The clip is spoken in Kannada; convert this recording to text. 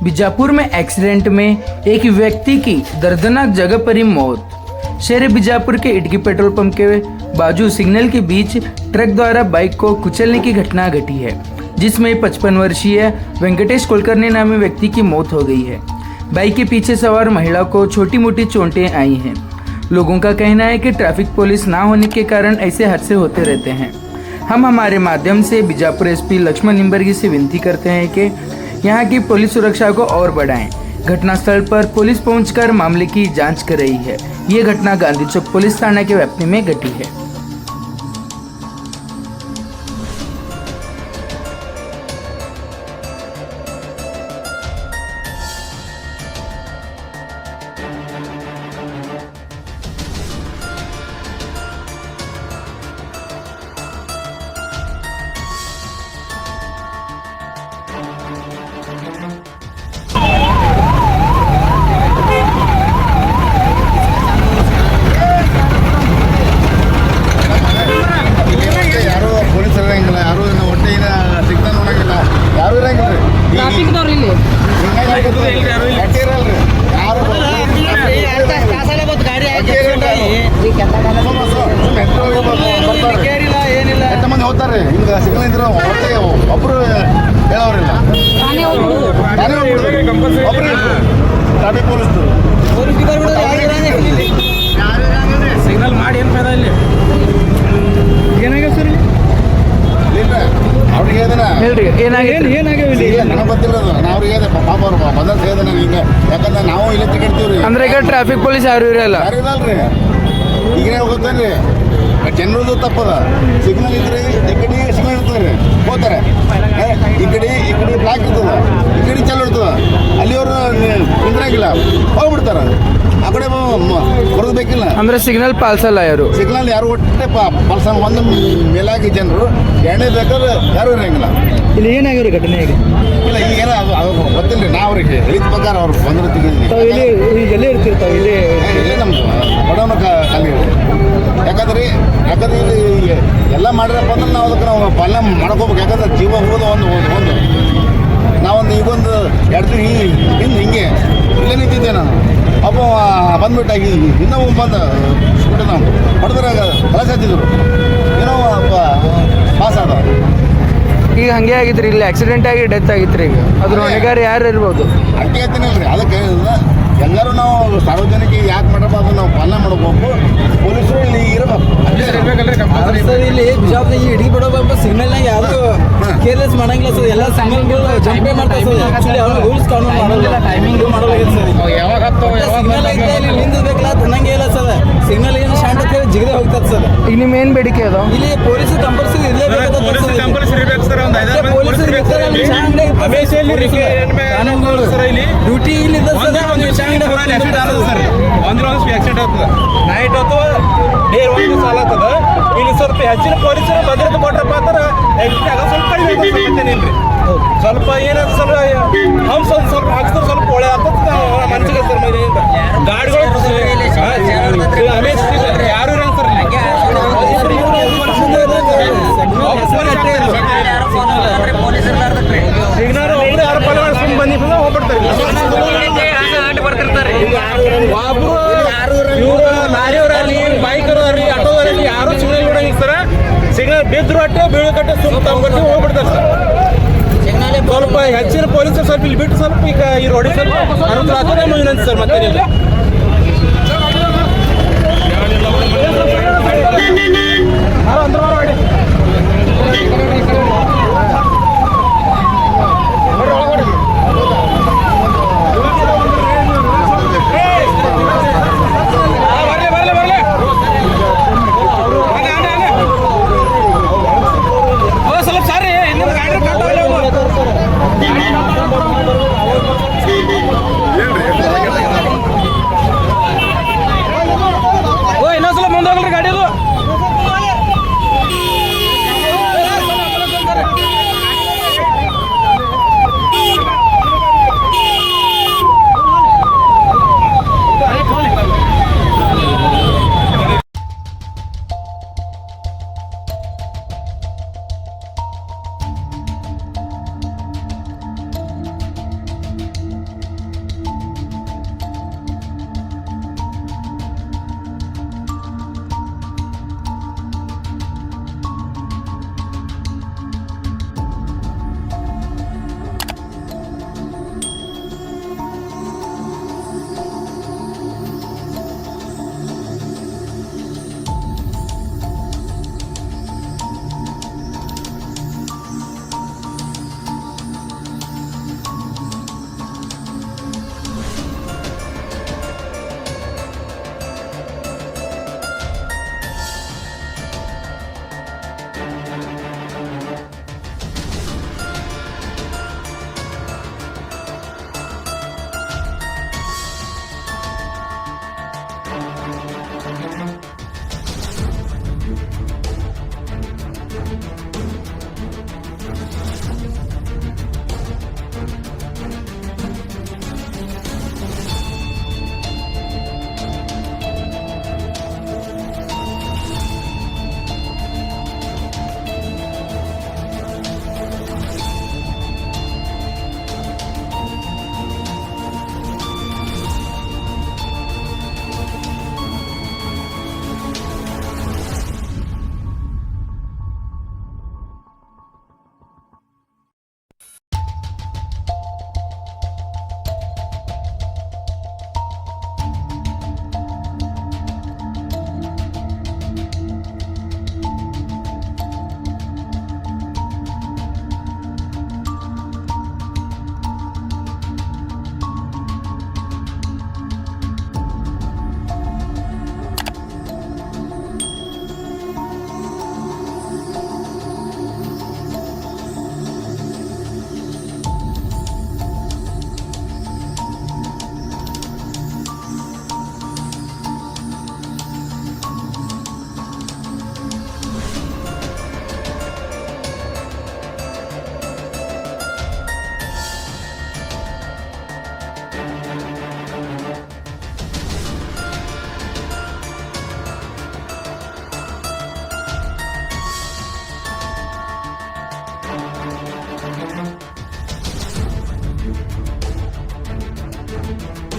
बीजापुर में एक्सीडेंट में एक व्यक्ति की दर्दनाक जगह पर ही मौत। शहर बीजापुर के इटकी पेट्रोल पंप के बाजू सिग्नल के बीच ट्रक द्वारा बाइक को कुचलने की घटना घटी है, जिसमें 55 वर्षीय वेंकटेश कुलकर्णी नामी व्यक्ति की मौत हो गई है। बाइक के पीछे सवार महिला को छोटी मोटी चोटें आई हैं। लोगों का कहना है कि ट्रैफिक पुलिस ना होने के कारण ऐसे हादसे होते रहते हैं। हम हमारे माध्यम से बीजापुर एसपी लक्ष्मण निंबर्गी से विनती करते हैं कि यहाँ की पुलिस सुरक्षा को और बढ़ाएं। घटनास्थल पर पुलिस पहुंचकर मामले की जांच कर रही है। ये घटना गांधी चौक पुलिस थाना के व्याप्ति में घटी है। ಮಂದಿ ಹೋಗ್ತಾರೆ ಹಿಂಗೆ ಸಿಗ್ನಲ್ ಇದ್ರೆ ಒಬ್ರು ಹೇಳೋರಿಲ್ಲ, ಟ್ರಾಫಿಕ್ ಪೊಲೀಸ್ ಸಿಗ್ನಲ್ ಮಾಡಿ ಏನು ಫಾಯ್ದಾ ಇಲ್ಲಿ? ಏನಾಗ್ಯವ ಸರ್? ಅವ್ರಿಗೆ ಹೇಳ್ರಿ ಏನಾಗಿದೆ? ನನಗೆ ಗೊತ್ತಿಲ್ಲ. ಅವ್ರಿಗೆ ಪಾಪ ಅವ್ರು ಮೊದಲು ಹೇಳಿದೆ ನನಗೆ ಹಿಂಗೆ, ಯಾಕಂದ್ರೆ ನಾವು ಇಲ್ಲೇ ತಿರ್ಗಾಡ್ತೀವ್ರಿ. ಅಂದ್ರೆ ಈಗ ಟ್ರಾಫಿಕ್ ಪೊಲೀಸ್ ಯಾರು ಇರಲ್ಲ, ಯಾರು ಇರಲ್ರಿ. ಈಗನೇ ಹೋಗ್ತಾನೆ ಜನರದ್ದು ತಪ್ಪದ. ಸಿಗ್ನಲ್ ಇದ್ರೆ ಈ ಕಡೆ ಸಿಗ್ನಲ್ ಇರ್ತದೆ ಹೋಗ್ತಾರೆ, ಈ ಕಡೆ ಬ್ಲಾಕ್ ಇರ್ತದ, ಈ ಕಡೆ ಚಾಲು ಇರ್ತದ, ಅಲ್ಲಿಯವರು ನಿಂದ್ರಾಗಿಲ್ಲ ಹೋಗ್ಬಿಡ್ತಾರ. ಆ ಕಡೆ ಬರೋದು ಬೇಕಿಲ್ಲ ಅಂದ್ರೆ ಸಿಗ್ನಲ್ ಪಾಲ್ಸಲ್ಲ ಯಾರು. ಸಿಗ್ನಲ್ ಯಾರು ಒಟ್ಟೆ ಪಾಲ್ಸಲ್ಲ. ಒಂದು ಮೇಲಾಗಿ ಜನರು ಎಣ್ಣೆ ಬೇಕಾದ್ರೆ ಯಾರು ಇರಂಗಿಲ್ಲ. ಇಲ್ಲಿ ಏನಾಗಿರೋ ಘಟನೆ ಈಗ? ಇಲ್ಲ ಈಗೇನ ಅದು ಗೊತ್ತಿಲ್ಲ. ನಾ ಅವ್ರಿಗೆ ಹೇಳಿದ ಪ್ರಕಾರ ಅವ್ರು ಬಂದ್ರೆ ಇಲ್ಲಿ ಎಲ್ಲೇ ಇರ್ತಿರ್ತಾವೆ, ಇಲ್ಲೇ ನಮ್ದು ಬಡವನ ಖಾಲಿ. ಯಾಕಂದ್ರೆ ಇಲ್ಲಿ ಎಲ್ಲ ಮಾಡಿರಪ್ಪ ಅಂದ್ರೆ ನಾವು ಅದಕ್ಕೆ ನಾವು ಪಾಲನೆ ಮಾಡ್ಕೋಬೇಕು. ಯಾಕಂದ್ರೆ ಜೀವ ಹೋಗೋದು ಒಂದು ನಾವೊಂದು ಈಗೊಂದು 2 ದಿನ ಹಿಂಗೆ ಇಲ್ಲೇ ನಿಂತಿದ್ದೆ ನಾನು. ಅಪ್ಪ ಬಂದ್ಬಿಟ್ಟಾಗಿ ಇನ್ನೂ ಬಂದು ಸ್ಕೂಟಿ ನಾವು ಹೊಡೆದ್ರಾಗ ಕಲಸ ಹತ್ತಿದ್ರು, ಏನೋ ಪಾಸ್ ಆದ. ಈಗ ಹಂಗೆ ಆಗಿದ್ರಿ, ಇಲ್ಲಿ ಆಕ್ಸಿಡೆಂಟ್ ಆಗಿ ಡೆತ್ ಆಗಿತ್ರಿ. ಈಗ ಅದ್ರ ಹೊಣೆಗಾರ ಯಾರು ಇರ್ಬೋದು? ಹಂಗೆ ಹೇಳ್ತೀನಿಲ್ರಿ. ಅದಕ್ಕೆ ಎಲ್ಲರೂ ನಾವು ಸಾರ್ವಜನಿಕ ಯಾಕೆ ಮಾಡಬೇಕು ಅದನ್ನು ನಾವು ಪಾಲನೆ ಮಾಡಬೇಕು. ಪೊಲೀಸರು ಇಲ್ಲಿ ಇರಬೇಕು, ಇಲ್ಲಿ ಬಿಜಾಪುರ ಈ ಇಡೀ ಬಿಡೋದು ಸಿಗ್ನಲ್ನಾಗ ಯಾವುದು ಕೇರ್ಲೆಸ್ ಮಾಡಂಗಿಲ್ಲ ಸರ್. ಎಲ್ಲ ಸಿಗ್ನಲ್ಗಳು ಜಂಪೇ ಮಾಡ್ತಾರೆ ಸರ್. ಆಕ್ಚುಲಿ ಅವ್ರು ರೂಲ್ಸ್ ಕಾನೂನು ಮಾಡೋಲ್ಲ, ಟೈಮಿಂಗ್ ಮಾಡೋಲ್ಲ ಸರ್. ಸಿಗ್ನಲ್ ಐತೆ ಇಲ್ಲಿ ನಿಂದಿರ್ಬೇಕಲ್ಲ ಅನ್ನಂಗೆ ಇಲ್ಲ ಸರ್. ಸಿಗ್ನಲ್ ಏನು ಶಾಂತ ಜಿಗದೆ ಹೋಗ್ತದೆ ಸರ್. ಈಗ ನಿಮ್ಮ ಏನು ಬೇಡಿಕೆ ಅದು? ಇಲ್ಲಿ ಪೊಲೀಸ್ ಕಂಪಲ್ಸರಿ ಇರಲೇಬೇಕು. ಡ್ಯೂಟಿ ಇಲ್ಲಿ ಆಕ್ಸಿಡೆಂಟ್ ಆಗ್ತದೆ ನೈಟ್ ಹೊತ್ತು ಡೇ ಒಂದು ಸಾಲ ಆಗ್ತದ. ಇಲ್ಲಿ ಸ್ವಲ್ಪ ಹೆಚ್ಚಿನ ಪೊಲೀಸರು ಭದ್ರತೆ ಕೊಟ್ರಪ್ಪ ಅಂದ್ರೆ ಸ್ವಲ್ಪ ಕಡಿಮೆ ಇಲ್ರಿ. ಸ್ವಲ್ಪ ಏನಾದ್ರು ಸ್ವಲ್ಪ ಹಾಕ್ತಾರೆ, ಸ್ವಲ್ಪ ಒಳ್ಳೆ ಆಗ್ತದೆ ಮನ್ಸಿಗೆ ಸರ್. ಗಾಡಿಗಳು ಯಾರು ಇರಲ್ಲ ಸರ್. ಸಿಗ್ನಲ್ ಒಬ್ರು ಯಾರು ಪಾಲನೆ ಮಾಡ್ಕೊಂಡು ಬಂದಿಲ್ಲ ಹೋಗ್ಬಿಡ್ತಾರೆ. ಒಬ್ರು ಇವರು ಲಾರಿಯವರಲ್ಲಿ, ಬೈಕರವ್ರಲ್ಲಿ, ಆಟೋದವರಲ್ಲಿ ಯಾರು ಸಿಗ್ನಲ್ ನೋಡಂಗಿಲ್ಲ ಸರ್. ಸಿಗ್ನಲ್ ಬಿದ್ರು ಅಟ್ಟೆ ಬೀಳಕಟ್ಟೆ ಸುತ್ತ ತಗೊಂಡ್ಬಿಟ್ಟು ಹೋಗ್ಬಿಡ್ತಾರೆ ಸರ್. ಸ್ವಲ್ಪ ಹೆಚ್ಚಿನ ಪೊಲೀಸರು ಸ್ವಲ್ಪ ಇಲ್ಲಿ ಬಿಟ್ಟು ಸ್ವಲ್ಪ ಈಗ ಈ ರೋಡಿಗೆ ಸ್ವಲ್ಪ ಅನುಕೂಲ ಆಗ್ತದೆ ವಿನಂತಿ ಸರ್. ಮತ್ತೇನಿಲ್ಲ. ಇನ್ನೊಂದ್ಸಲ ಮುಂದೋಗಲ್ರಿ ಗಾಡಿ ಅದು. ಸರ್